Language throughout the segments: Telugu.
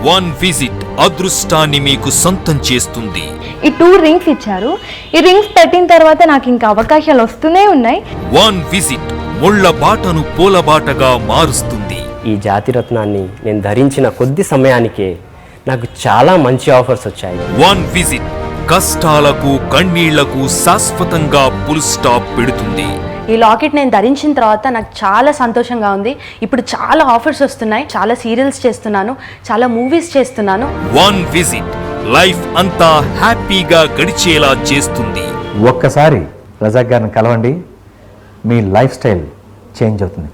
వన్ విజిట్ అదృష్టాన్ని మీకు సొంతం చేస్తుంది. ఈ 2 రింగ్స్ ఇచ్చారు. ఈ రింగ్స్ పెట్టిన తర్వాత నాకు ఇంకా అవకాశాలు వస్తూనే ఉన్నాయి. వన్ విజిట్ ముళ్ళ బాటను పూలబాటగా మారుస్తుంది. ఈ జాతిరత్నాన్ని నేను ధరించిన కొద్ది సమయానికే నాకు చాలా మంచి ఆఫర్స్ వచ్చాయి. వన్ విజిట్ కష్టాలకు కన్నీళ్లకు శాశ్వతంగా ఫుల్ స్టాప్ పెడుతుంది. ఈ లాకెట్ నేను ధరించిన తర్వాత నాకు చాలా సంతోషంగా ఉంది. ఇప్పుడు చాలా ఆఫర్స్ వస్తున్నాయి. చాలా సీరియల్స్ చేస్తున్నాను, చాలా మూవీస్ చేస్తున్నాను. వన్ విజిట్ లైఫ్ అంతా హ్యాపీగా గడిచేలా చేస్తుంది. ఒక్కసారి రజాక్ గారిని కలవండి, మీ లైఫ్ స్టైల్ చేంజ్ అవుతుంది.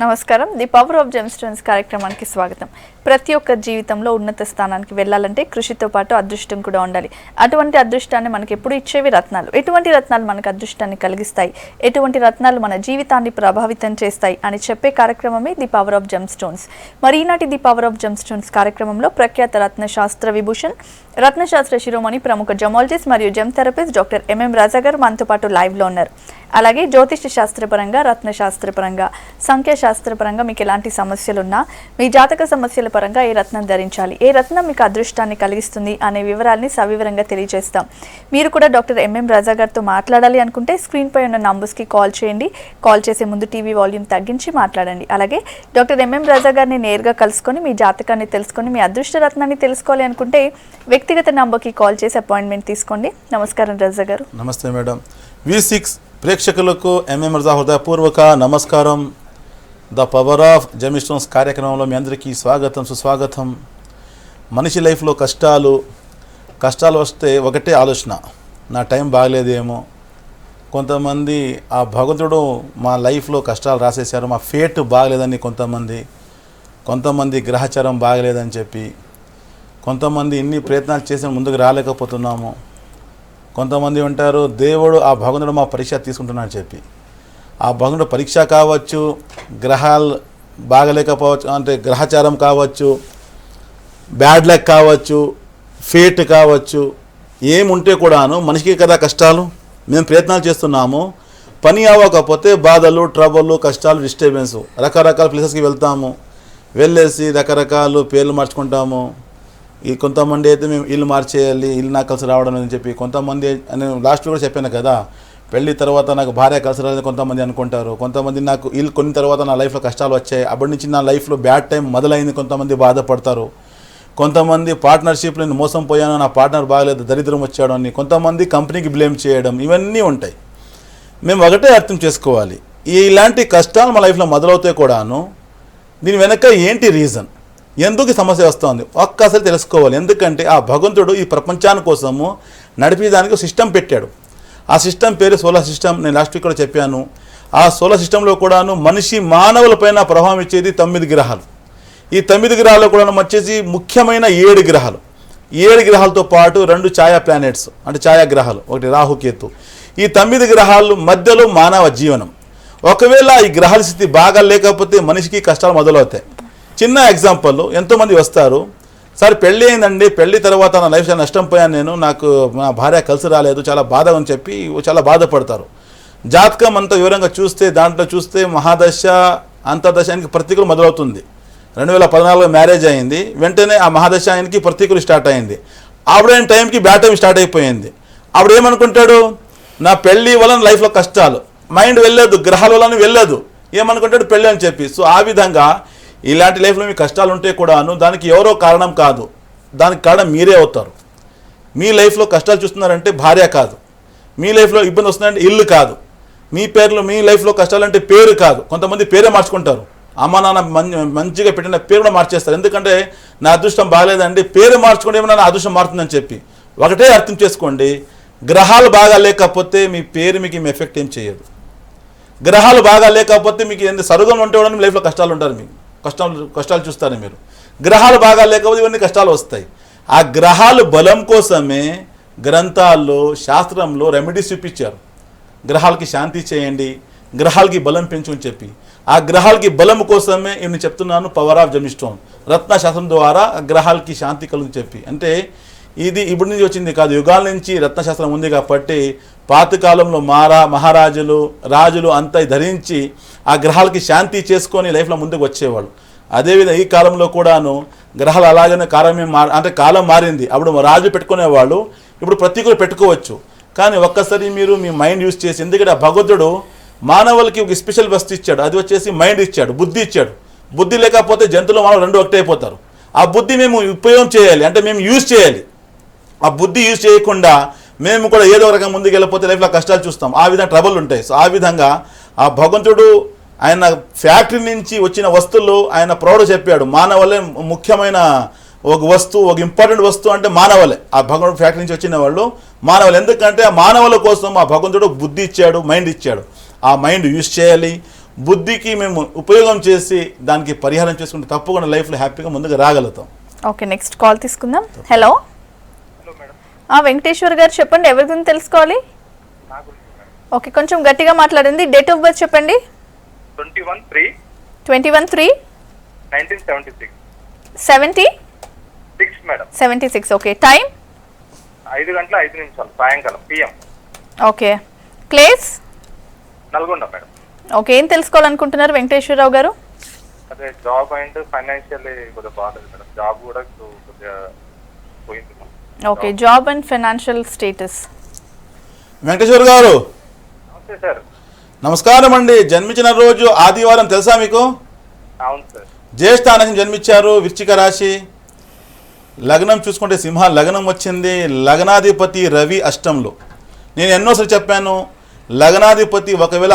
నమస్కారం. ది పవర్ ఆఫ్ జెమ్స్టోన్స్ కార్యక్రమానికి స్వాగతం. ప్రతి ఒక్క జీవితంలో ఉన్నత స్థానానికి వెళ్ళాలంటే కృషితో పాటు అదృష్టం కూడా ఉండాలి. అటువంటి అదృష్టాన్ని మనకి ఎప్పుడు ఇచ్చేవి రత్నాలు. ఎటువంటి రత్నాలు మనకు అదృష్టాన్ని కలిగిస్తాయి, ఎటువంటి రత్నాలు మన జీవితాన్ని ప్రభావితం చేస్తాయి అని చెప్పే కార్యక్రమమే ది పవర్ ఆఫ్ జెమ్స్టోన్స్. మరి ఈనాటి ది పవర్ ఆఫ్ జెమ్స్టోన్స్ కార్యక్రమంలో ప్రఖ్యాత రత్నశాస్త్ర విభూషణ్, రత్నశాస్త్ర శిరోమణి, ప్రముఖ జమాలజిస్ట్ మరియు జెమ్ థెరపిస్ట్ డాక్టర్ ఎంఎం రాజా గారు మనతో పాటు లైవ్లో ఉన్నారు. అలాగే జ్యోతిష శాస్త్రపరంగా, రత్నశాస్త్రపరంగా, సంఖ్యాశాస్త్రపరంగా మీకు ఎలాంటి సమస్యలున్నా, మీ జాతక సమస్యల పరంగా ఏ రత్నం ధరించాలి, ఏ రత్నం మీకు అదృష్టాన్ని కలిగిస్తుంది అనే వివరాలని సవివరంగా తెలియజేస్తాం. మీరు కూడా డాక్టర్ ఎంఎం రాజా గారితో మాట్లాడాలి అనుకుంటే స్క్రీన్ పై ఉన్న నంబర్స్కి కాల్ చేయండి. కాల్ చేసే ముందు టీవీ వాల్యూమ్ తగ్గించి మాట్లాడండి. అలాగే డాక్టర్ ఎంఎం రాజా గారిని నేరుగా కలుసుకొని మీ జాతకాన్ని తెలుసుకొని మీ అదృష్ట రత్నాన్ని తెలుసుకోవాలి అనుకుంటే వ్యక్తిగత నంబర్కి కాల్ చేసి అపాయింట్మెంట్ తీసుకోండి. నమస్కారం రాజా గారు. నమస్తే మేడం. V6 ప్రేక్షకులకు ఎంఎం రాజా హృదయపూర్వక నమస్కారం. ద పవర్ ఆఫ్ జెమ్స్టోన్స్ కార్యక్రమంలో మీ అందరికీ స్వాగతం, సుస్వాగతం. మనిషి లైఫ్లో కష్టాలు వస్తే ఒకటే ఆలోచన, నా టైం బాగలేదేమో. కొంతమంది ఆ భగవంతుడు మా లైఫ్లో కష్టాలు రాసేశారు, మా ఫేట్ బాగలేదని కొంతమంది గ్రహచారం బాగలేదని చెప్పి, కొంతమంది ఇన్ని ప్రయత్నాలు చేసి ముందుకు రాలేకపోతున్నాము. కొంతమంది ఉంటారు దేవుడు ఆ భగవంతుడు మా పరీక్ష తీసుకుంటున్నాడని చెప్పి. ఆ భగవంతుడు పరీక్ష కావచ్చు, గ్రహాలు బాగలేకపోవచ్చు అంటే గ్రహచారం కావచ్చు, బ్యాడ్ లక్ కావచ్చు, ఫేట్ కావచ్చు, ఏముంటే కూడాను మనిషికి కదా కష్టాలు. మేము ప్రయత్నాలు చేస్తున్నాము, పని అవ్వకపోతే బాధలు, ట్రబుల్, కష్టాలు, డిస్టర్బెన్స్. రకరకాల ప్లేసెస్కి వెళ్తాము, వెళ్ళేసి రకరకాల పేర్లు మార్చుకుంటాము. కొంతమంది అయితే మేము ఇల్లు మార్చేయాలి, ఇల్లు నాకు కలిసి రావడం అని చెప్పి, కొంతమంది నేను లాస్ట్ కూడా చెప్పాను కదా, పెళ్ళి తర్వాత నాకు భార్య కలిసి రాదని కొంతమంది అనుకుంటారు. కొంతమంది నాకు ఇల్లు కొన్ని తర్వాత నా లైఫ్లో కష్టాలు వచ్చాయి, అప్పటి నుంచి నా లైఫ్లో బ్యాడ్ టైం మొదలైంది, కొంతమంది బాధపడతారు. కొంతమంది పార్ట్నర్షిప్లో నేను మోసం పోయాను, నా పార్ట్నర్ బాగలేదు, దరిద్రం వచ్చాడు అని కొంతమంది కంపెనీకి బ్లేమ్ చేయడం, ఇవన్నీ ఉంటాయి. మేము ఒకటే అర్థం చేసుకోవాలి, ఇలాంటి కష్టాలు మా లైఫ్లో మొదలవుతాయి కూడాను దీని వెనక ఏంటి రీజన్, ఎందుకు సమస్య వస్తుంది ఒక్కసారి తెలుసుకోవాలి. ఎందుకంటే ఆ భగవంతుడు ఈ ప్రపంచాని కోసము నడిపేదానికి సిస్టమ్ పెట్టాడు. ఆ సిస్టమ్ పేరు సోలార్ సిస్టమ్. నేను లాస్ట్ వీక్ కూడా చెప్పాను. ఆ సోలార్ సిస్టంలో కూడాను మానవులపైన ప్రభావం ఇచ్చేది 9 గ్రహాలు. ఈ 9 గ్రహాల్లో కూడా వచ్చేసి ముఖ్యమైన 7 గ్రహాలు. 7 గ్రహాలతో పాటు 2 ఛాయా ప్లానెట్స్ అంటే ఛాయాగ్రహాలు, ఒకటి రాహుకేతు. ఈ 9 గ్రహాలు మధ్యలో మానవ జీవనం. ఒకవేళ ఈ గ్రహాల స్థితి బాగా లేకపోతే మనిషికి కష్టాలు మొదలవుతాయి. చిన్న ఎగ్జాంపుల్, ఎంతోమంది వస్తారు, సార్ పెళ్ళి అయిందండి, పెళ్ళి తర్వాత నా లైఫ్ చాలా నష్టం పోయాను, నాకు నా భార్య కలిసి రాలేదు, చాలా బాధ అని చెప్పి చాలా బాధపడతారు. జాతకం అంతా వివరంగా చూస్తే మహాదశ అంతర్దశ ఆయనకి ప్రతికూలం మొదలవుతుంది. 2014 మ్యారేజ్ అయింది, వెంటనే ఆ మహాదశ ఆయనకి ప్రతికూలం స్టార్ట్ అయింది. ఆవిడైన టైంకి బ్యాడ్ టైం స్టార్ట్ అయిపోయింది. ఆవిడ ఏమనుకుంటాడు, నా పెళ్ళి వలన లైఫ్లో కష్టాలు, మైండ్ వెళ్ళలేదు, గ్రహాల వలన వెళ్ళలేదు, ఏమనుకుంటాడు పెళ్ళి అని చెప్పి. సో ఆ విధంగా ఇలాంటి లైఫ్లో మీ కష్టాలు ఉంటే కూడాను దానికి ఎవరో కారణం కాదు, దానికి కారణం మీరే అవుతారు. మీ లైఫ్లో కష్టాలు చూస్తున్నారంటే భార్య కాదు, మీ లైఫ్లో ఇబ్బంది వస్తుందంటే ఇల్లు కాదు, మీ లైఫ్లో కష్టాలంటే పేరు కాదు. కొంతమంది పేరే మార్చుకుంటారు, అమ్మ నాన్న మంచిగా పెట్టిన పేరు కూడా మార్చేస్తారు. ఎందుకంటే నా అదృష్టం బాగాలేదండి, పేరు మార్చుకుంటే ఏమన్నా నా అదృష్టం మారుతుందని చెప్పి. ఒకటే అర్థం చేసుకోండి, గ్రహాలు బాగా లేకపోతే మీ పేరు మీకు ఎఫెక్ట్ ఏం చేయదు. గ్రహాలు బాగా లేకపోతే మీకు ఎంత సరుగం ఉంటే కూడా మీ లైఫ్లో కష్టాలు ఉంటారు, మీకు కష్టాలు చూస్తారు మీరు. గ్రహాలు బాగా లేకపోతే ఇవన్నీ కష్టాలు వస్తాయి. ఆ గ్రహాలు బలం కోసమే గ్రంథాల్లో శాస్త్రంలో రెమెడీస్ చూపించారు. గ్రహాలకి శాంతి చేయండి, గ్రహాలకి బలం పెంచు అని చెప్పి. ఆ గ్రహాలకి బలం కోసమే నేను చెప్తున్నాను పవర్ ఆఫ్ జెమ్స్టోన్. రత్నశాస్త్రం ద్వారా గ్రహాలకి శాంతి కలుగు చెప్పి. అంటే ఇది ఇప్పుడు నుంచి వచ్చింది కాదు, యుగాల నుంచి రత్నశాస్త్రం ఉంది కాబట్టి పాతకాలంలో మహారాజులు రాజులు అంతా ధరించి ఆ గ్రహాలకి శాంతి చేసుకొని లైఫ్లో ముందుకు వచ్చేవాళ్ళు. అదేవిధంగా ఈ కాలంలో కూడాను గ్రహాలు అలాగనే అంటే కాలం మారింది. అప్పుడు రాజు పెట్టుకునేవాళ్ళు, ఇప్పుడు ప్రతి ఒక్కరు పెట్టుకోవచ్చు. కానీ ఒక్కసారి మీరు మీ మైండ్ యూజ్ చేసి, ఎందుకంటే ఆ భగవంతుడు మానవులకి ఒక స్పెషల్ వస్తు ఇచ్చాడు, అది వచ్చేసి మైండ్ ఇచ్చాడు, బుద్ధి ఇచ్చాడు. బుద్ధి లేకపోతే జంతువులు మానవులు రెండు ఒకటే అయిపోతారు. ఆ బుద్ధి మేము ఉపయోగం చేయాలి, అంటే మేము యూజ్ చేయాలి. ఆ బుద్ధి యూజ్ చేయకుండా మేము కూడా ఏదో రకంగా ముందుకు వెళ్ళిపోతే లైఫ్లో కష్టాలు చూస్తాం, ఆ విధంగా ట్రబుల్ ఉంటాయి. సో ఆ విధంగా ఆ భగవంతుడు ఆయన ఫ్యాక్టరీ నుంచి వచ్చిన వస్తువులు ఆయన ప్రౌఢ చెప్పాడు, మానవులే ముఖ్యమైన ఒక వస్తువు, ఒక ఇంపార్టెంట్ వస్తువు అంటే మానవులే. ఆ భగవంతుడు ఫ్యాక్టరీ నుంచి వచ్చిన వాళ్ళు మానవులు. ఎందుకంటే ఆ మానవుల కోసం ఆ భగవంతుడు బుద్ధి ఇచ్చాడు, మైండ్ ఇచ్చాడు. ఆ మైండ్ యూజ్ చేయాలి, బుద్ధికి మేము ఉపయోగం చేసి దానికి పరిహారం చేసుకుంటే తప్పకుండా లైఫ్లో హ్యాపీగా ముందుకు రాగలుగుతాం. ఓకే, నెక్స్ట్ కాల్ తీసుకుందాం. హలో, వెంకటేశ్వర్ గారు చెప్పండి, ఎవరి గురించి తెలుసుకోవాలి? ఓకే, కొంచెం గట్టిగా మాట్లాడండి. డేట్ ఆఫ్ బర్త్ చెప్పండి. 21/3/1976 76. ఓకే, టైం 5:05 సాయంకాలం PM. Okay, place Nalgonda madam. Okay, ఏం తెలుసుకోవాలనుకుంటున్నారు వెంకటేశ్వరరావు గారు? అదే జాబ్ అండ్ ఫైనాన్షియల్లీ కొద్దిగా బాగాలేదు మేడం, జాబ్ కూడా కొద్దిగా పోయింది. Okay, job and financial status. Venkateswara గారు నమస్తే సార్. నమస్కారం అండి. జన్మించిన రోజు ఆదివారం తెలుసా మీకు? అవును సార్. జ్యేష్ఠ నక్షత్రం జన్మించారు, వృశ్చిక రాశి. లగ్నం చూసుకుంటే సింహ లగ్నం వచ్చింది. లగ్నాధిపతి రవి అష్టంలో. నేను ఎన్నోసార్లు చెప్పాను, లగ్నాధిపతి ఒకవేళ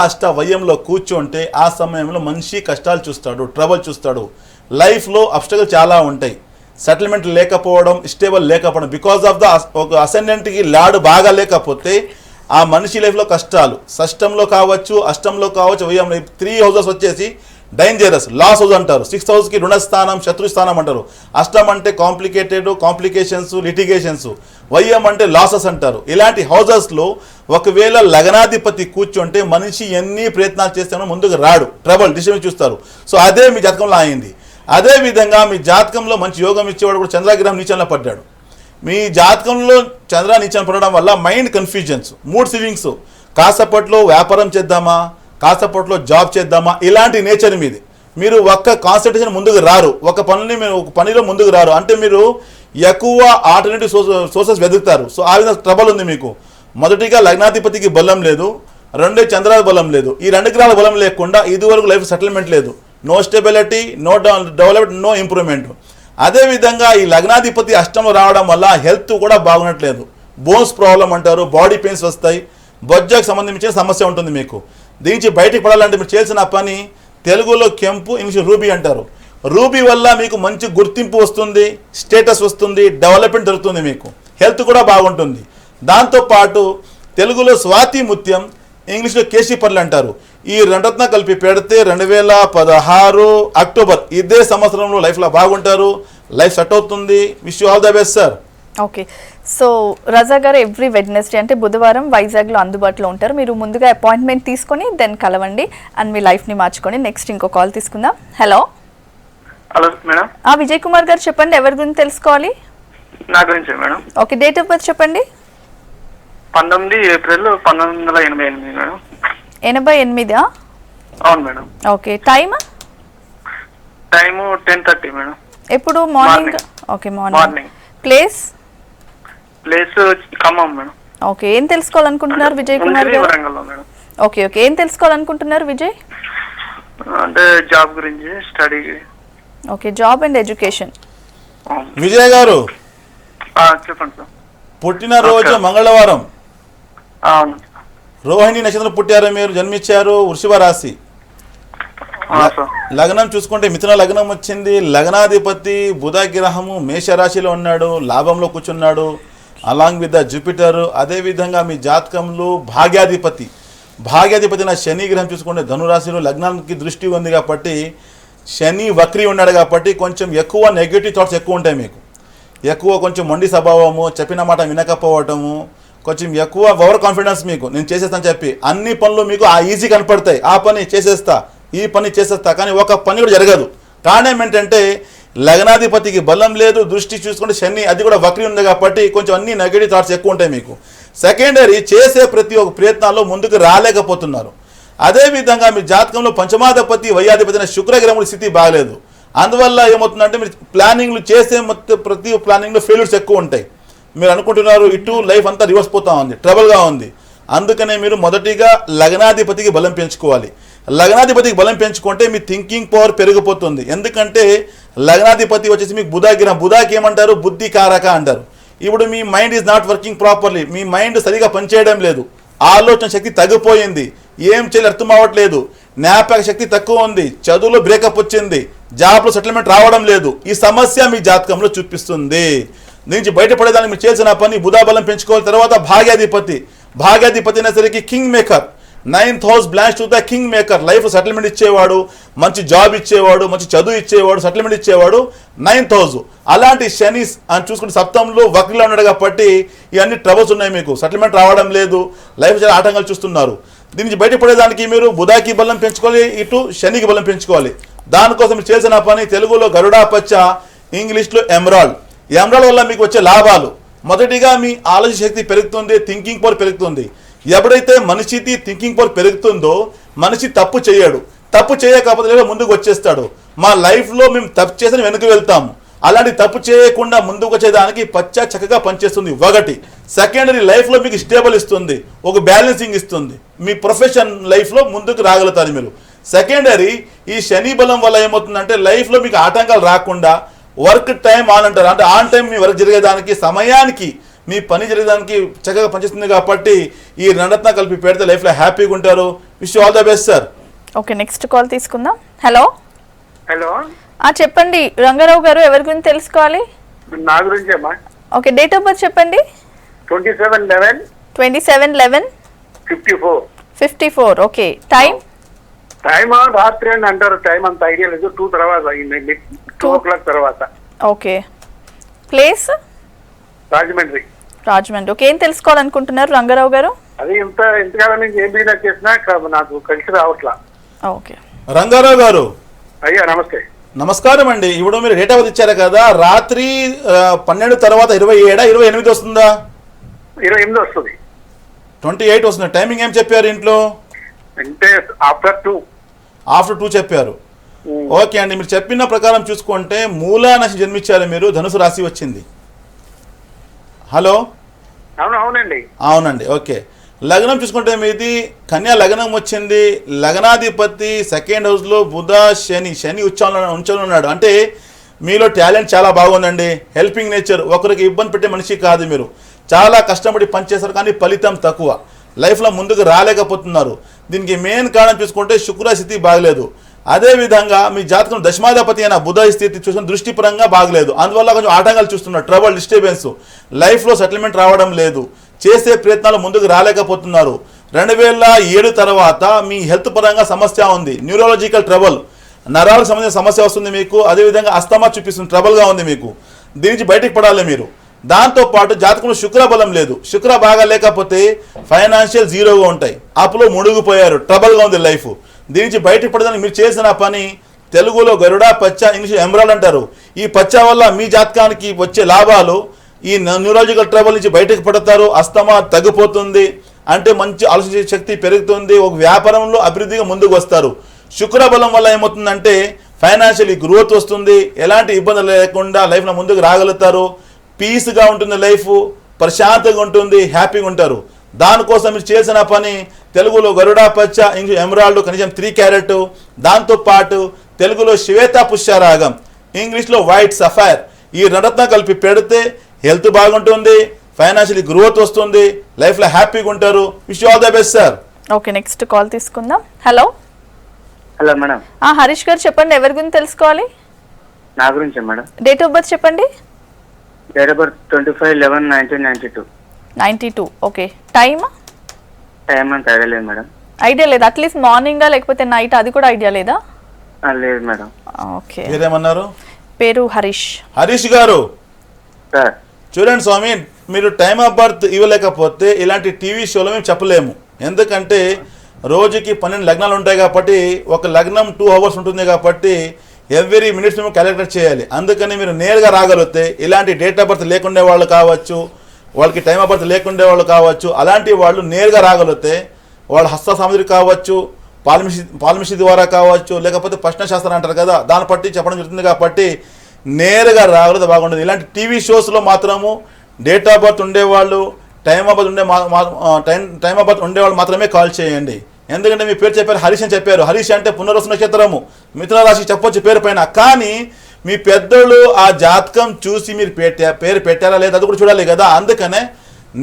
అష్ట వయంలో కూర్చుంటే ఆ సమయంలో మనిషి కష్టాలు చూస్తాడు, ట్రబుల్ చూస్తాడు. లైఫ్లో అబ్స్టకల్ చాలా ఉంటాయి. సెటిల్మెంట్ లేకపోవడం, స్టేబుల్ లేకపోవడం, బికాజ్ ఆఫ్ ద ఒక అసెండెంట్కి లాడు బాగా లేకపోతే ఆ మనిషి లైఫ్లో కష్టాలు. షష్టంలో కావచ్చు, అష్టంలో కావచ్చు, వయం 3 హౌసెస్ వచ్చేసి డేంజరస్, లాస్ హౌస్ అంటారు. 6th హౌస్కి రుణస్థానం, శత్రుస్థానం అంటారు. అష్టం అంటే కాంప్లికేషన్స్, లిటిగేషన్స్. వయం అంటే లాసెస్ అంటారు. ఇలాంటి హౌజెస్లో ఒకవేళ లగ్నాధిపతి కూర్చుంటే మనిషి ఎన్ని ప్రయత్నాలు చేస్తానో ముందుకు రాడు, ట్రబుల్ డిస్టర్బెన్స్ చూస్తారు. సో అదే మీ జాతకంలో అయింది. అదేవిధంగా మీ జాతకంలో మంచి యోగం ఇచ్చేవాడు కూడా చంద్రగ్రహం నీచంలో పడ్డాడు. మీ జాతకంలో చంద్ర నీచం పడడం వల్ల మైండ్ కన్ఫ్యూజన్స్, మూడ్ స్వింగ్స్, కాసేపట్లో వ్యాపారం చేద్దామా, కాసేపట్లో జాబ్ చేద్దామా, ఇలాంటి నేచర్ మీది. మీరు ఒక్క కాన్సన్ట్రేషన్ ముందుకు రారు, ఒక పనిలో ముందుకు రారు. అంటే మీరు ఎక్కువ ఆల్టర్నేటివ్ సోర్సెస్ వెతుకుతారు. సో ఆ విధంగా ట్రబుల్ ఉంది మీకు. మొదటిగా లగ్నాధిపతికి బలం లేదు, రెండో చంద్రాల బలం లేదు. ఈ 2 గ్రహాల బలం లేకుండా ఇదివరకు లైఫ్ సెటిల్మెంట్ లేదు, no stability, no development, no improvement. అదేవిధంగా ఈ లగ్నాధిపతి అష్టంలో రావడం వల్ల హెల్త్ కూడా బాగున్నట్లేదు. బోన్స్ ప్రాబ్లం అంటారు, బాడీ పెయిన్స్ వస్తాయి, బొజ్జకు సంబంధించిన సమస్య ఉంటుంది మీకు. దీనికి బయటికి పడాలంటే మీరు చేయాల్సిన పని, తెలుగులో కెంపు, ఇంగ్లీష్ రూబీ అంటారు. రూబీ వల్ల మీకు మంచి గుర్తింపు వస్తుంది, స్టేటస్ వస్తుంది, డెవలప్మెంట్ జరుగుతుంది, మీకు హెల్త్ కూడా బాగుంటుంది. దాంతోపాటు తెలుగులో స్వాతి ముత్యం, ఇంగ్లీష్లో కేశీపర్లు అంటారు. ఈ 2 రత్న కలిపి పెడితే 2016 అక్టోబర్ ఇదే సంవత్సరంలో లైఫ్లో బాగుంటారు, లైఫ్ సెట్ అవుతుంది. Wish you all the best sir. Okay, so Raza garu every Wednesday అంటే బుధవారం వైజాగ్లో అందుబాటులో ఉంటారు. మీరు ముందుగా అపాయింట్మెంట్ తీసుకొని దెన్ కలవండి అండ్ మీ లైఫ్ని మార్చుకోండి. నెక్స్ట్ ఇంకో కాల్ తీసుకుందాం. Hello madam. విజయ్ కుమార్ గారు చెప్పండి, ఎవరి గురించి తెలుసుకోవాలి? నా గురించి madam. Okay, date of birth చెప్పండి. 19 ఏప్రిల్ 1988 మేడం. 88? అవును మేడం. Okay, time 10:30 madam. ఎప్పుడు? Morning. Okay, morning. Place Khammam madam. Okay, ఏం తెలుసుకోవాలనుకుంటున్నారు విజయ్ కుమార్ గారు? వరంగల్లో మేడం. ఓకే, ఏం తెలుసుకోవాలనుకుంటున్నారు విజయ్? అంటే జాబ్ గురించి, study. Okay, job and education. Vijay గారు చెప్పండి సార్. పుట్టినరోజు మంగళవారం, అవును. రోహిణి నక్షత్రం పుట్టారు, మీరు జన్మించారు, వృషభ రాశి. లగ్నం చూసుకుంటే మిథున లగ్నం వచ్చింది. లగ్నాధిపతి బుధ గ్రహము మేషరాశిలో ఉన్నాడు, లాభంలో కూర్చున్నాడు, అలాంగ్ విత్ ద జూపిటర్. అదేవిధంగా మీ జాతకంలో భాగ్యాధిపతి నా శని గ్రహం చూసుకుంటే ధనురాశిలో లగ్నానికి దృష్టి ఉంది కాబట్టి శని వక్రీ ఉన్నాడు కాబట్టి కొంచెం ఎక్కువ నెగిటివ్ థాట్స్ ఎక్కువ ఉంటాయి మీకు. ఎక్కువ కొంచెం మొండి స్వభావము, చెప్పిన మాట వినకపోవటము, కొంచెం ఎక్కువ ఓవర్ కాన్ఫిడెన్స్ మీకు. నేను చేసేస్తాను చెప్పి అన్ని పనులు మీకు ఈజీ కనపడతాయి. ఆ పని చేసేస్తా, ఈ పని చేసేస్తా, కానీ ఒక పని కూడా జరగదు. కారణం ఏంటంటే లగ్నాధిపతికి బలం లేదు, దృష్టి చూసుకుంటే శని అది కూడా వక్రి ఉంది కాబట్టి కొంచెం అన్ని నెగటివ్ థాట్స్ ఎక్కువ ఉంటాయి మీకు. సెకండరీ చేసే ప్రతి ఒక్క ప్రయత్నాల్లో ముందుకు రాలేకపోతున్నారు. అదేవిధంగా మీ జాతకంలో పంచమాధిపతి వయ్యాధిపతి అనే శుక్రగ్రహముడి స్థితి బాగలేదు. అందువల్ల ఏమవుతుందంటే మీరు ప్లానింగ్లు చేసే మొత్తం ప్రతి ప్లానింగ్లో ఫెయిల్యూర్స్ ఎక్కువ ఉంటాయి. మీరు అనుకుంటున్నారు ఇటు లైఫ్ అంతా రివర్స్ పోతా ఉంది, ట్రబుల్గా ఉంది. అందుకనే మీరు మొదటిగా లగ్నాధిపతికి బలం పెంచుకోవాలి. లగ్నాధిపతికి బలం పెంచుకుంటే మీ థింకింగ్ పవర్ పెరిగిపోతుంది. ఎందుకంటే లగ్నాధిపతి వచ్చేసి మీకు బుధాగ్రహం. బుధాకి ఏమంటారు? బుద్ధి కారక అంటారు. ఇప్పుడు మీ mind is not working properly, మీ మైండ్ సరిగా పనిచేయడం లేదు, ఆలోచన శక్తి తగ్గిపోయింది, ఏం చేయాలి అర్థం అవ్వట్లేదు, జ్ఞాపక శక్తి తక్కువ ఉంది, చదువులో బ్రేకప్ వచ్చింది, జాబ్లో సెటిల్మెంట్ రావడం లేదు. ఈ సమస్య మీ జాతకంలో చూపిస్తుంది. నుంచి బయటపడేదానికి మీరు చేసిన పని బుధ బలం పెంచుకోవాలి. తర్వాత భాగ్యాధిపతి అనేసరికి king maker. 9th house బ్లాంచ్ to the king maker. Life settlement ఇచ్చేవాడు, మంచి జాబ్ ఇచ్చేవాడు, మంచి చదువు ఇచ్చేవాడు, సెటిల్మెంట్ ఇచ్చేవాడు 9th హౌస్. అలాంటి శని అని చూసుకుంటే సప్తంలో వక్రిలో ఉన్నాడు కాబట్టి ఇవన్నీ ట్రబుల్స్ ఉన్నాయి, మీకు సెటిల్మెంట్ రావడం లేదు, లైఫ్ చాలా ఆటంకాలు చూస్తున్నారు. దీని నుంచి బయటపడేదానికి మీరు బుధాకి బలం పెంచుకోవాలి, ఇటు శనికి బలం పెంచుకోవాలి. దానికోసం మీరు చేసిన పని తెలుగులో గరుడా పచ్చ, ఇంగ్లీష్లో ఎమరాల్డ్. ఎమరాల్డ్ వల్ల మీకు వచ్చే లాభాలు మొదటిగా మీ ఆలోచన శక్తి పెరుగుతుంది, థింకింగ్ పవర్ పెరుగుతుంది. ఎప్పుడైతే మనిషికి థింకింగ్ పవర్ పెరుగుతుందో మనిషి తప్పు చేయడు, తప్పు చేయకపోతే ముందుకు వచ్చేస్తాడు. మా లైఫ్లో మేము తప్పు చేసి వెనక్కి వెళ్తాము, అలాంటి తప్పు చేయకుండా ముందుకు వచ్చేదానికి పచ్చ చక్కగా పనిచేస్తుంది ఒకటి. సెకండరీ లైఫ్లో మీకు స్టేబుల్ ఇస్తుంది, ఒక బ్యాలెన్సింగ్ ఇస్తుంది, మీ ప్రొఫెషన్ లైఫ్లో ముందుకు రాగలుగుతారు మీరు. సెకండరీ ఈ శని బలం వల్ల ఏమవుతుందంటే లైఫ్లో మీకు ఆటంకాలు రాకుండా వర్క్ టైం ఆన్ అంటారు, అంటే ఆన్ టైం మీ వర్క్ జరిగేదానికి సమయానికి మీ పని జరిగేదానికి చక్కగా పనిచేస్తుంది. కాబట్టి ఈ రెండత్న కలిపి పెడితే లైఫ్లో హ్యాపీగా ఉంటారు. Wish all the best sir. Okay, next call తీసుకుందాం. హలో హలో, చెప్పండి రంగారావు గారు, ఎవరి గురించి తెలుసుకోవాలి? నా గురించి అమ్మా. ఓకే, డేట్ ఆఫ్ బర్త్ చెప్పండి. 27/11/54. ఓకే, టైం రాత్రి అని అంటారు, టైం అంత ఐడియా లేదు. 2 తర్వాత 2 o'clock తర్వాత. Okay, place Rajahmundry. ఓకే, ఏం తెలుసుకోవాలనుకుంటున్నారు రంగారావు గారు? అది ఇంతకాలం నుంచి ఏం బిజినెస్ చేసినా నాకు కలిసి రావట్లా. ఓకే, రంగారావు గారు అయ్యా నమస్తే. నమస్కారం అండి. ఇప్పుడు మీరు డేట్ ఆఫ్ బర్త్ ఇచ్చారు కదా, రాత్రి 12 తర్వాత 27 28 వస్తుందా? 28 వస్తుంది. 28 వస్తుంది. టైమింగ్ ఏం చెప్పారు ఇంట్లో? అంటే ఆఫ్టర్ 2 చెప్పారు. ఓకే అండి, మీరు చెప్పిన ప్రకారం చూసుకుంటే మూలా నక్షత్రం జన్మించారు మీరు, ధనుసు రాశి వచ్చింది. హలో, అవునండి. అవునండి. ఓకే, లగ్నం చూసుకుంటే మీది కన్యా లగ్నం వచ్చింది. లగ్నాధిపతి సెకండ్ హౌస్లో బుధ శని ఉంచాలని ఉన్నాడు. అంటే మీలో టాలెంట్ చాలా బాగుందండి, హెల్పింగ్ నేచర్, ఒకరికి ఇబ్బంది పెట్టే మనిషి కాదు. మీరు చాలా కష్టపడి పనిచేస్తారు కానీ ఫలితం తక్కువ, లైఫ్లో ముందుకు రాలేకపోతున్నారు. దీనికి మెయిన్ కారణం చూసుకుంటే శుక్ర స్థితి బాగలేదు. అదేవిధంగా మీ జాతకం దశమాధిపతి అయిన బుధ స్థితి చూసుకుని దృష్టిపరంగా బాగలేదు. అందువల్ల కొంచెం ఆటంకాలు చూస్తున్నారు, ట్రబుల్, డిస్టర్బెన్స్, లైఫ్లో సెటిల్మెంట్ రావడం లేదు, చేసే ప్రయత్నాలు ముందుకు రాలేకపోతున్నారు. 2007 తర్వాత మీ హెల్త్ పరంగా సమస్య ఉంది, న్యూరాలజికల్ ట్రబుల్, నరాలకు సంబంధించిన సమస్య వస్తుంది మీకు. అదేవిధంగా అస్తమా చూపిస్తుంది, ట్రబుల్గా ఉంది మీకు. దీని నుంచి బయటకు పడాలి మీరు. దాంతోపాటు జాతకంలో శుక్ర బలం లేదు. శుక్ర బాగా లేకపోతే ఫైనాన్షియల్ జీరోగా ఉంటాయి, అప్పులో మునిగిపోయారు, ట్రబుల్గా ఉంది లైఫ్. దీని నుంచి బయటకు పడడానికి మీరు చేసిన పని తెలుగులో గరుడా పచ్చ, ఇంగ్లీష్ ఎమరాల్డ్ అంటారు. ఈ పచ్చ వల్ల మీ జాతకానికి వచ్చే లాభాలు, ఈ న్యూరాలజికల్ ట్రబుల్ నుంచి బయటకు పడతారు, అస్తమా తగ్గిపోతుంది, అంటే మంచి ఆలోచించే శక్తి పెరుగుతుంది, ఒక వ్యాపారంలో అభివృద్ధిగా ముందుకు వస్తారు. శుక్ర బలం వల్ల ఏమవుతుందంటే ఫైనాన్షియల్ గ్రోత్ వస్తుంది, ఎలాంటి ఇబ్బందులు లేకుండా లైఫ్లో ముందుకు రాగలుగుతారు, పీస్గా ఉంటుంది లైఫ్, ప్రశాంతంగా ఉంటుంది, హ్యాపీగా ఉంటారు. దానికోసం మీరు చేసిన పని తెలుగులో గరుడా పచ్చ, ఇంగ్లీష్ ఎమరాల్డ్ కనీసం 3 క్యారెట్, దాంతోపాటు తెలుగులో శ్వేత పుష్యరాగం, ఇంగ్లీష్లో వైట్ సఫైర్, ఈ రెండత్న కలిపి పెడితే హెల్త్ బాగుంటుంది, ఫైనాన్షియల్ గ్రోత్ వస్తుంది, లైఫ్లో హ్యాపీగా ఉంటారు. Wish all the best sir. Okay, next call తీసుకుందాం. Hello madam. హరీష్ గారు చెప్పండి, ఎవరి గురించి తెలుసుకోవాలి? నా గురించి మేడం. డేట్ ఆఫ్ బర్త్ చెప్పండి. Date of birth 25/11/1992. Okay, time అంత ఐడియా లేదు మేడం. ఐడియా లేదా? అట్లీస్ట్ మార్నింగా లేకపోతే నైట్, అది కూడా ఐడియా లేదా? లేదు మేడం. ఓకే, మీరేమన్నారు? పేరు హరీష్. హరీష్ గారు సార్ చూడండి స్వామి, మీరు టైమ్ ఆఫ్ బర్త్ ఇవ్వలేకపోతే ఇలాంటి టీవీ షోలో మేము చెప్పలేము. ఎందుకంటే రోజుకి 12 లగ్నాలు ఉంటాయి కాబట్టి ఒక లగ్నం 2 hours ఉంటుంది కాబట్టి ఎవ్రీ మినిట్స్ మేము క్యాలిక్యులేట్ చేయాలి. అందుకని మీరు నేరుగా రాగలిగితే ఇలాంటి డేట్ ఆఫ్ బర్త్ లేకుండే వాళ్ళు కావచ్చు, వాళ్ళకి టైమ్ ఆఫ్ బర్త్ లేకుండే వాళ్ళు కావచ్చు, అలాంటి వాళ్ళు నేరుగా రాగలిగితే వాళ్ళ హస్త సామగ్రి కావచ్చు, పాల్మిషి ద్వారా కావచ్చు, లేకపోతే ప్రశ్నశాస్త్రం అంటారు కదా, దాన్ని బట్టి చెప్పడం జరుగుతుంది. కాబట్టి నేరుగా రాగలిగితే బాగుంటుంది. ఇలాంటి టీవీ షోస్లో మాత్రము డేట్ ఆఫ్ బర్త్ ఉండేవాళ్ళు, టైమ్ ఆఫ్ బర్త్ ఉండేవాళ్ళు మాత్రమే కాల్ చేయండి. ఎందుకంటే మీ పేరు చెప్పారు, హరీష్ అని చెప్పారు. హరీష్ అంటే పునర్వసు నక్షత్రము, మిథున రాశి చెప్పొచ్చు పేరు పైన. కానీ మీ పెద్దలు ఆ జాతకం చూసి మీరు పేరు పెట్టారా లేదా అది కూడా చూడాలి కదా. అందుకనే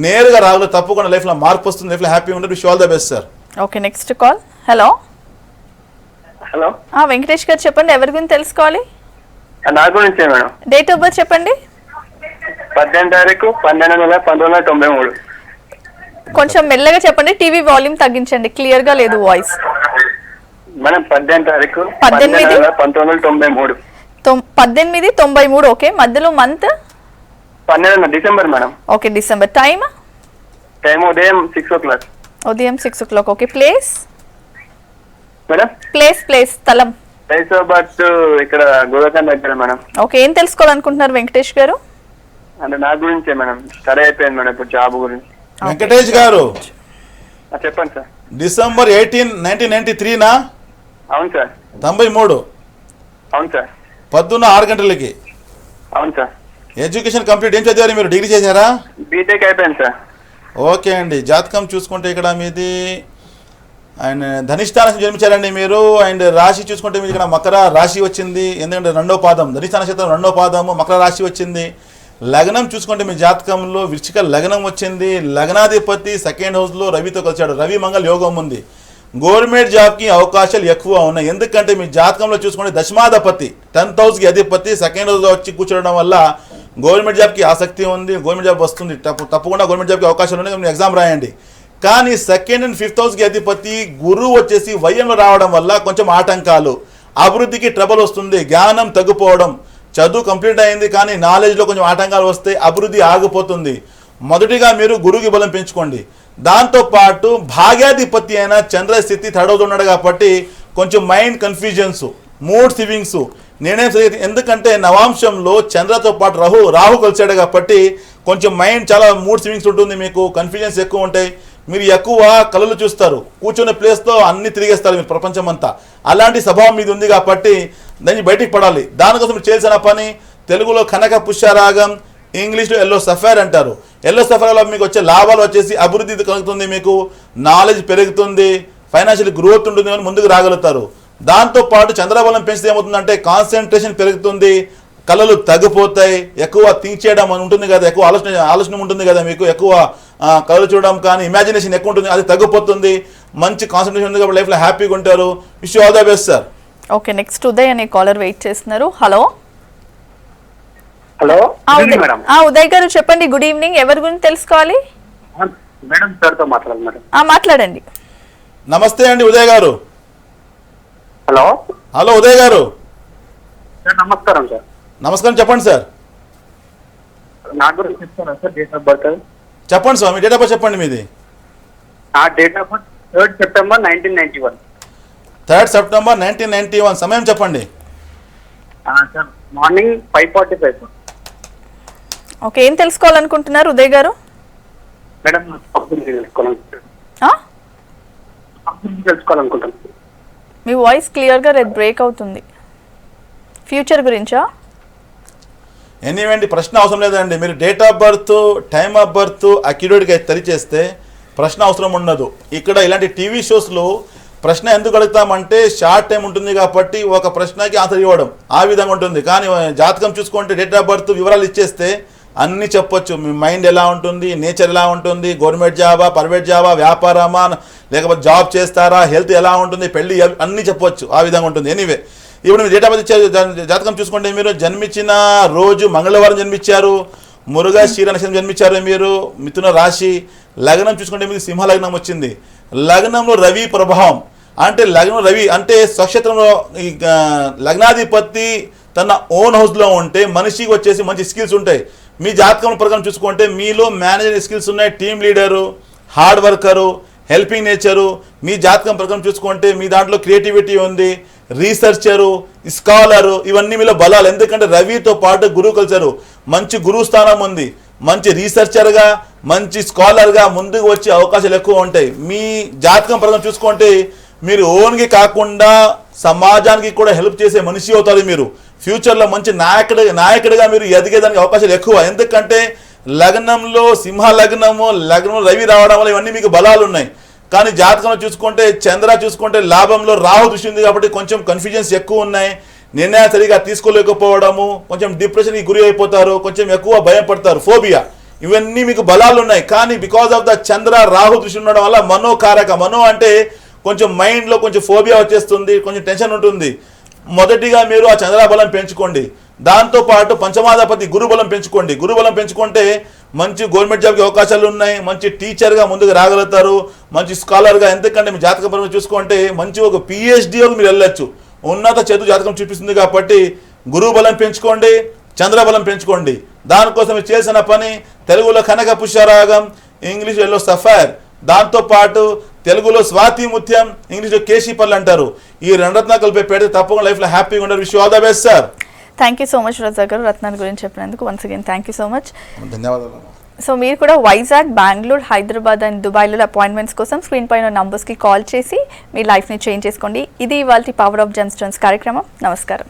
నేరుగా రాగలు తప్పకుండా లైఫ్లో మార్పు వస్తుంది, లైఫ్లో హ్యాపీ ఉంటుంది. Wish all the best sir. Okay, next call. Hello hello, Venkatesh గారు చెప్పండి, ఎవరి గురించి తెలుసుకోవాలి? నా గురించే మేడం. డేట్ ఆఫ్ బర్త్ చెప్పండి. 18 తారీఖు 12/1993. కొంచెం మెల్లగా చెప్పండి, టీవీ వాల్యూమ్ తగ్గించండి, క్లియర్ గా లేదు వాయిస్. మేడం 18 తారీఖు 1993. 1893. ఓకే, మధ్యలో month 12 December madam. Okay, December. Time ఉదయం 6 o'clock. ఉదయం 6 o'clock. Okay, place madam. Place స్థలం. ప్లేస్ ఆఫ్ బర్త్ ఇక్కడ గోదావరి దగ్గర మేడం. ఓకే, ఏం తెలుసుకోవాలనుకుంటున్నారు వెంకటేష్ గారు? అంటే నా గురించే మేడం, స్టడీ అయిపోయింది మేడం, ఇప్పుడు జాబ్ గురించి. వెంకటేష్ గారు చెప్పండి సార్. డిసెంబర్ 18, 1993నా? అవును సార్. 93. అవును సార్. పొద్దున్న 6 గంటలకి. అవును సార్. ఎడ్యుకేషన్ కంప్లీట్ ఏం చదివారు మీరు? డిగ్రీ చేశారా? బీటెక్ అయిపోయింది సార్. ఓకే అండి. జాతకం చూసుకుంటే ఇక్కడ మీది అండ్ ధనిష్ఠానం జన్మించారండి మీరు. అండ్ రాశి చూసుకుంటే మీరు ఇక్కడ మకర రాశి వచ్చింది, ఎందుకంటే 2వ పాదం, ధనిష్ఠాన నక్షత్రం 2వ పాదము, మకర రాశి వచ్చింది. లగ్నం చూసుకుంటే మీ జాతకంలో వృశ్చిక లగ్నం వచ్చింది. లగ్నాధిపతి 2nd హౌస్లో రవితో కలిసాడు. రవి మంగళ యోగం ఉంది. గవర్నమెంట్ జాబ్కి అవకాశాలు ఎక్కువ ఉన్నాయి. ఎందుకంటే మీ జాతకంలో చూసుకుంటే దశమాధిపతి 10th హౌస్కి అధిపతి 2nd హౌస్లో వచ్చి కూర్చోవడం వల్ల గవర్నమెంట్ జాబ్కి ఆసక్తి ఉంది, గవర్నమెంట్ జాబ్ వస్తుంది. తప్పకుండా గవర్నమెంట్ జాబ్కి అవకాశాలు ఉన్నాయి, మీరు ఎగ్జామ్ రాయండి. కానీ 2nd అండ్ 5th హౌస్కి అధిపతి గురువు వచ్చేసి వయంలో రావడం వల్ల కొంచెం ఆటంకాలు, అభివృద్ధికి ట్రబుల్ వస్తుంది, జ్ఞానం తగ్గిపోవడం. చదువు కంప్లీట్ అయింది కానీ నాలెడ్జ్లో కొంచెం ఆటంకాలు వస్తే అభివృద్ధి ఆగిపోతుంది. మొదటిగా మీరు గురువుకి బలం పెంచుకోండి. దాంతోపాటు భాగ్యాధిపతి అయిన చంద్రస్థితి 3rd హౌస్ ఉన్నాడు కాబట్టి కొంచెం మైండ్ కన్ఫ్యూజన్స్, మూడ్ స్వింగ్స్, నేనేం ఎందుకంటే నవాంశంలో చంద్రతో పాటు రాహు కలిసాడు కాబట్టి కొంచెం మైండ్ చాలా మూడ్ స్వింగ్స్ ఉంటుంది, మీకు కన్ఫ్యూజన్స్ ఎక్కువ ఉంటాయి. మీరు ఎక్కువ కళలు చూస్తారు, కూర్చునే ప్లేస్తో అన్ని తిరిగేస్తారు మీరు ప్రపంచం అంతా. అలాంటి స్వభావం మీద ఉంది కాబట్టి దాన్ని బయటికి పడాలి. దానికోసం మీరు చేయాల్సిన పని తెలుగులో కనక పుష్యరాగం, ఇంగ్లీష్లో ఎల్లో సఫైర్ అంటారు. ఎల్లో సఫైర్లో మీకు వచ్చే లాభాలు వచ్చేసి అభివృద్ధి కలుగుతుంది, మీకు నాలెడ్జ్ పెరుగుతుంది, ఫైనాన్షియల్ గ్రోత్ ఉంటుంది, అని ముందుకు రాగలుగుతారు. దాంతోపాటు చంద్రబలం పెంచితే ఏమవుతుందంటే కాన్సన్ట్రేషన్ పెరుగుతుంది, కళలు తగ్గిపోతాయి, ఎక్కువ థింక్ చేయడం ఉంటుంది కదా, ఎక్కువ ఆలోచన ఉంటుంది కదా, మీకు ఎక్కువ కళలు చూడడం కానీ ఇమాజినేషన్ ఎక్కువ ఉంటుంది, అది తగ్గిపోతుంది. మంచి కాన్సన్ట్రేషన్ ఉంది కాబట్టి లైఫ్లో హ్యాపీగా ఉంటారు. Wish you all the best sir. Okay, next Uday అనే కాలర్ వెయిట్ చేస్తున్నారు. Hello hello madam. Uday garu చెప్పండి, గుడ్ ఈవినింగ్. ఎవరి గురించి తెలుసుకోవాలి? మేడం సార్తో మాట్లాడాలి మేడం. మాట్లాడండి. నమస్తే అండి ఉదయ్ గారు. హలో హలో ఉదయ్ గారు. సార్ నమస్కారం సార్. నమస్కారం, చెప్పండి సార్. నా గురించి చెప్తారా సార్? డేట్ ఆఫ్ బర్త్ చెప్పండి స్వామి, డేట్ ఆఫ్ బర్త్ చెప్పండి మీది. నా date of birth 3rd September 1991. 3rd September 1991. సమయం చెప్పండి. Sir morning 5:45. ఓకే, ఏం తెలుసుకోవాలనుకుంటున్నారు ఉదయ్ గారు? మేడం తెలుసుకోవాలనుకుంటాను. మీ వాయిస్ క్లియర్గా బ్రేక్ అవుతుంది. ఫ్యూచర్ గురించా? ఎనీవేండి, ప్రశ్న అవసరం లేదండి. మీరు date of birth, time of birth అక్యురేట్గా తెలియచేస్తే ప్రశ్న అవసరం ఉండదు. ఇక్కడ ఇలాంటి టీవీ షోస్లో ప్రశ్న ఎందుకు అడుగుతామంటే షార్ట్ టైం ఉంటుంది కాబట్టి ఒక ప్రశ్నకి ఆన్సర్ ఇవ్వడం ఆ విధంగా ఉంటుంది. కానీ జాతకం చూసుకుంటే డేట్ ఆఫ్ బర్త్ వివరాలు ఇచ్చేస్తే అన్నీ చెప్పొచ్చు. మీ మైండ్ ఎలా ఉంటుంది, నేచర్ ఎలా ఉంటుంది, గవర్నమెంట్ జాబా, ప్రైవేట్ జాబా, వ్యాపారమా, లేకపోతే జాబ్ చేస్తారా, హెల్త్ ఎలా ఉంటుంది, పెళ్ళి, అన్నీ చెప్పొచ్చు. ఆ విధంగా ఉంటుంది. ఎనీవే, ఇప్పుడు మీరు డేట్ ఆఫ్ బర్త్ జాతకం చూసుకుంటే మీరు జన్మించిన రోజు మంగళవారం జన్మించారు, మృగశిర నక్షత్రం జన్మించారు మీరు, మిథున రాశి. లగ్నం చూసుకుంటే మీకు సింహ లగ్నం వచ్చింది. లగ్నంలో రవి ప్రభావం అంటే లగ్నం రవి అంటే స్వక్షేత్రంలో ఈ లగ్నాధిపతి తన ఓన్ హౌస్లో ఉంటే మనిషికి వచ్చేసి మంచి స్కిల్స్ ఉంటాయి. మీ జాతకం ప్రకారం చూసుకుంటే మీలో మేనేజర్ స్కిల్స్ ఉన్నాయి, team leader, hard worker, helping nature. మీ జాతకం ప్రకారం చూసుకుంటే మీ దాంట్లో క్రియేటివిటీ ఉంది, రీసెర్చరు, స్కాలరు, ఇవన్నీ మీలో బలాలు. ఎందుకంటే రవితో పాటు గురువు కలిసారు, మంచి గురువు స్థానం ఉంది, మంచి రీసెర్చర్గా మంచి స్కాలర్గా ముందుకు వచ్చే అవకాశాలు ఎక్కువ ఉంటాయి. మీ జాతకం ప్రకారం చూసుకుంటే మీరు ఓన్కి కాకుండా సమాజానికి కూడా హెల్ప్ చేసే మనిషి అవుతారు. మీరు ఫ్యూచర్లో మంచి నాయకుడిగా మీరు ఎదిగేదానికి అవకాశాలు ఎక్కువ. ఎందుకంటే లగ్నంలో సింహ లగ్నంలో రవి రావడం వల్ల ఇవన్నీ మీకు బలాలు ఉన్నాయి. కానీ జాతకంలో చూసుకుంటే చంద్ర చూసుకుంటే లాభంలో రాహు దృష్టి ఉంది కాబట్టి కొంచెం కన్ఫ్యూజన్స్ ఎక్కువ ఉన్నాయి. నిర్ణయాలు సరిగా తీసుకోలేకపోవడము, కొంచెం డిప్రెషన్కి గురి అయిపోతారు, కొంచెం ఎక్కువ భయపడతారు, ఫోబియా, ఇవన్నీ మీకు బలాలు ఉన్నాయి. కానీ బికాజ్ ఆఫ్ ద చంద్ర రాహు దృష్టి ఉండడం వల్ల మనోకారక, మనో అంటే కొంచెం మైండ్లో కొంచెం ఫోబియా వచ్చేస్తుంది, కొంచెం టెన్షన్ ఉంటుంది. మొదటిగా మీరు ఆ చంద్ర బలం పెంచుకోండి. దాంతోపాటు పంచమాధిపతి గురుబలం పెంచుకోండి. గురుబలం పెంచుకుంటే మంచి గవర్నమెంట్ జాబ్కి అవకాశాలు ఉన్నాయి, మంచి టీచర్గా ముందుకు రాగలుగుతారు, మంచి స్కాలర్గా. ఎందుకంటే మీ జాతక పరంగా చూసుకుంటే మంచి ఒక PhD వరకు మీరు వెళ్ళొచ్చు. ఉన్నత చదువు జాతకం చూపిస్తుంది కాబట్టి గురువు బలం పెంచుకోండి, చంద్రబలం పెంచుకోండి. దానికోసం మీరు చేసిన పని తెలుగులో కనక పుష్యరాగం, ఇంగ్లీష్ ఎల్లో సఫైర్, దాంతోపాటు తెలుగులో స్వాతి ముత్యం, ఇంగ్లీష్లో కేశీపల్లి అంటారు. ఈ 2 రత్నాలు కలిపి పెడితే తప్పకుండా లైఫ్లో హ్యాపీగా ఉంటారు. Wish all the best sir. Thank you so much Raza గారు, రత్నాల గురించి చెప్పినందుకు once again thank you so much. ధన్యవాదాలు. సో మీరు కూడా వైజాగ్, బెంగళూరు, హైదరాబాద్ అండ్ దుబాయ్లో అపాయింట్మెంట్స్ కోసం స్క్రీన్ పైన నంబర్స్కి కాల్ చేసి మీ లైఫ్ని చేంజ్ చేసుకోండి. ఇది ఇవాళ పవర్ ఆఫ్ జెమ్స్టోన్స్ కార్యక్రమం. నమస్కారం.